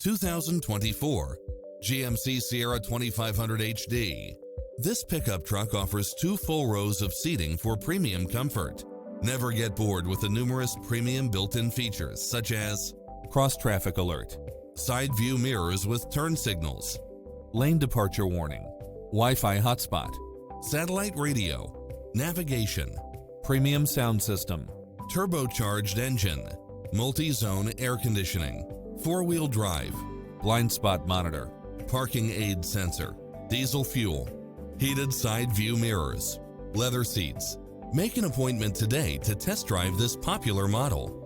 2024 GMC Sierra 2500HD. This pickup truck offers 2 full rows of seating for premium comfort. Never get bored with the numerous premium built-in features such as cross-traffic alert, side view mirrors with turn signals, lane departure warning, Wi-Fi hotspot, satellite radio, navigation, premium sound system, turbocharged engine, multi-zone air conditioning, 4-wheel drive, blind spot monitor, parking aid sensor, diesel fuel, heated side view mirrors, leather seats. Make an appointment today to test drive this popular model.